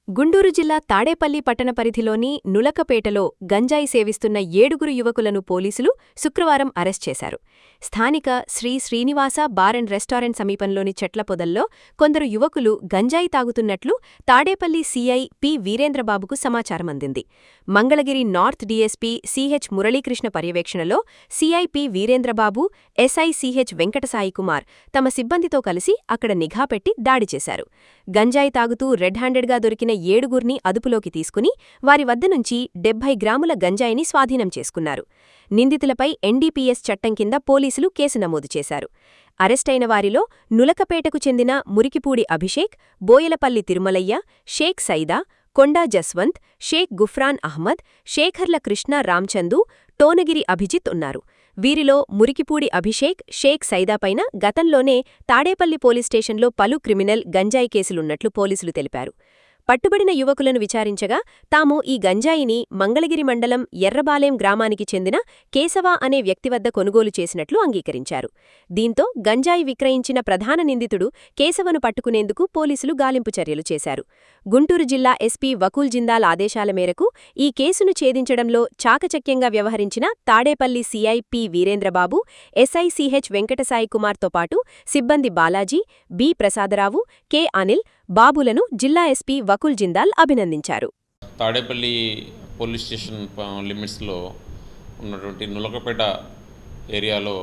గుంటూరు జిల్లా తాడేపల్లి పట్టణ పరిధిలోని నులకపేటలో గంజాయి సేవిస్తున్న 7 యువకులను పోలీసులు శుక్రవారం అరెస్ట్ చేశారు. స్థానిక Shri Srinivasa bar and restaurant సమీపంలోని చెట్ల పొదల్లో కొందరు యువకులు గంజాయి తాగుతున్నట్లు తాడేపల్లి సీఐ పి వీరేంద్రబాబుకు సమాచారం అందింది. Mangalagiri north DSP CH Muralikrishna పర్యవేక్షణలో CI P Veerendrababu, SI CH Venkatasaikumar తమ సిబ్బందితో కలిసి అక్కడ నిఘా పెట్టి దాడి చేశారు. గంజాయి తాగుతూ రెడ్ హ్యాండెడ్గా దొరికిన 7 అదుపులోకి తీసుకుని వారి వద్ద నుంచి 70 గ్రాముల గంజాయిని స్వాధీనం చేసుకున్నారు. నిందితులపై ఎన్డీపీఎస్ చట్టం కింద పోలీసులు కేసు నమోదు చేశారు. అరెస్టైన వారిలో నులకపేటకు చెందిన మురికిపూడి అభిషేక్, బోయలపల్లి తిరుమలయ్య, షేక్ సైదా, కొండా జస్వంత్, షేక్ గుఫ్రాన్ అహ్మద్, శేఖర్ల కృష్ణ రామ్చందు, టోనగిరి అభిజిత్ ఉన్నారు. వీరిలో మురికిపూడి అభిషేక్, షేక్ సైదాపైన గతంలోనే తాడేపల్లి పోలీస్ స్టేషన్లో పలు క్రిమినల్ గంజాయి కేసులున్నట్లు పోలీసులు తెలిపారు. పట్టుబడిన యువకులను విచారించగా తాము ఈ గంజాయిని మంగళగిరి మండలం ఎర్రబాలెం గ్రామానికి చెందిన కేశవ అనే వ్యక్తి వద్ద కొనుగోలు చేసినట్లు అంగీకరించారు. దీంతో గంజాయి విక్రయించిన ప్రధాన నిందితుడు కేశవను పట్టుకునేందుకు పోలీసులు గాలింపు చర్యలు చేశారు. గుంటూరు జిల్లా ఎస్పీ వకూల్ జిందాల్ ఆదేశాల మేరకు ఈ కేసును ఛేదించడంలో చాకచక్యంగా వ్యవహరించిన Tadepalli CI P Veerendrababu, SI CH వెంకటసాయికుమార్తో పాటు సిబ్బంది బాలాజీ, బి ప్రసాదరావు, కె అనిల్, బాబులను జిల్లా ఎస్పీ వకూల్ జిందాల్ అభినందించారు. తాడేపల్లి పోలీస్ స్టేషన్ లిమిట్స్లో ఉన్నటువంటి నులకపేట ఏరియాలో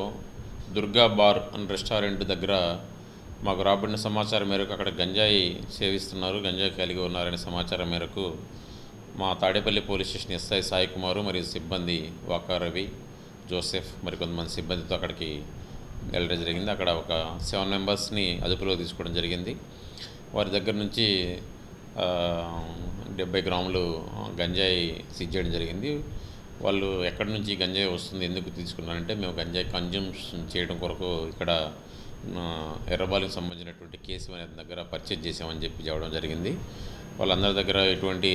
దుర్గా బార్ అండ్ రెస్టారెంట్ దగ్గర మాకు రాబడిన సమాచారం మేరకు అక్కడ గంజాయి సేవిస్తున్నారు, గంజాయి కలిగి ఉన్నారనే సమాచారం మేరకు మా Tadepalli police station SI Sai Kumar మరియు సిబ్బంది వాకా రవి, జోసెఫ్ మరి కొంతమంది సిబ్బందితో అక్కడికి వెళ్ళడం జరిగింది. అక్కడ ఒక 7 మెంబర్స్ని అదుపులో తీసుకోవడం జరిగింది. వారి దగ్గర నుంచి 70 గ్రాములు గంజాయి సీజ్ చేయడం జరిగింది. వాళ్ళు ఎక్కడి నుంచి గంజాయి వస్తుంది, ఎందుకు తీసుకున్నారంటే మేము గంజాయి కన్జ్యూమ్షన్ చేయడం కొరకు ఇక్కడ ఎర్రబాలికి సంబంధించినటువంటి కేసు అనే దగ్గర పర్చేజ్ చేసామని చెప్పి చెప్పడం జరిగింది. వాళ్ళందరి దగ్గర ఎటువంటి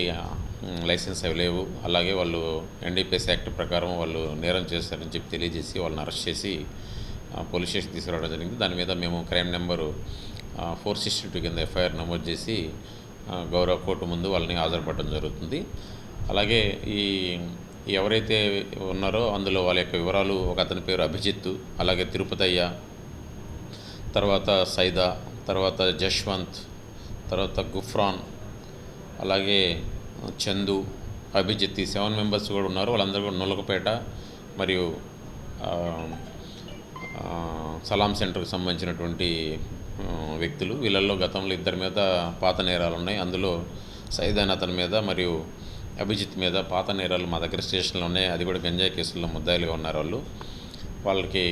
లైసెన్స్ అవి లేవు. అలాగే వాళ్ళు ఎన్డీపీఎస్ యాక్ట్ ప్రకారం వాళ్ళు నేరం చేస్తారని చెప్పి తెలియజేసి వాళ్ళని అరెస్ట్ చేసి పోలీస్ స్టేషన్ తీసుకురావడం జరిగింది. దాని మీద మేము క్రైమ్ నెంబరు 462 కింద ఎఫ్ఐఆర్ నమోదు చేసి గౌరవ కోర్టు ముందు వాళ్ళని హాజరుపడడం జరుగుతుంది. అలాగే ఎవరైతే ఉన్నారో అందులో వాళ్ళ యొక్క వివరాలు, ఒక అతని పేరు అభిజిత్, అలాగే తిరుపతయ్య, తర్వాత సైదా, తర్వాత జశ్వంత్, తర్వాత గుఫ్రాన్, అలాగే చందు, అభిజిత్, 7 మెంబర్స్ కూడా ఉన్నారు. వాళ్ళందరూ కూడా నులకపేట మరియు సలాం సెంటర్కి సంబంధించినటువంటి వ్యక్తులు. వీళ్ళల్లో గతంలో 2 మీద పాత నేరాలు ఉన్నాయి. అందులో సైద్ అనే అతని మీద మరియు అభిజిత్ మీద పాత నేరాలు మా దగ్గర స్టేషన్లో ఉన్నాయి. అది కూడా గంజాయి కేసుల్లో ముద్దాయిలుగా ఉన్నారు. వాళ్ళకి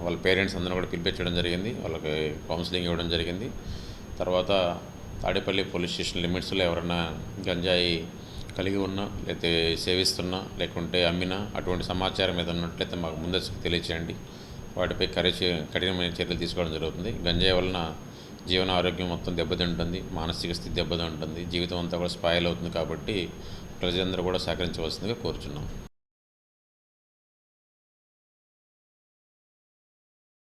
వాళ్ళ పేరెంట్స్ అందరూ కూడా పిలిపించడం జరిగింది. వాళ్ళకి కౌన్సిలింగ్ ఇవ్వడం జరిగింది. తర్వాత తాడేపల్లి పోలీస్ స్టేషన్ లిమిట్స్లో ఎవరైనా గంజాయి కలిగి ఉన్నా, లేకపోతే సేవిస్తున్నా, లేకుంటే అమ్మినా అటువంటి సమాచారం మీద ఉన్నట్లయితే మాకు ముందస్తుకు తెలియచేయండి. వాటిపై కఠినమైన చర్యలు తీసుకోవడం జరుగుతుంది. గంజాయి వలన జీవన ఆరోగ్యం మొత్తం దెబ్బతింటుంది, మానసిక స్థితి దెబ్బతింటుంది, జీవితం అంతా కూడా స్పాయిల్ అవుతుంది. కాబట్టి ప్రజలందరూ కూడా సహకరించవలసిందిగా కోరుచున్నాం.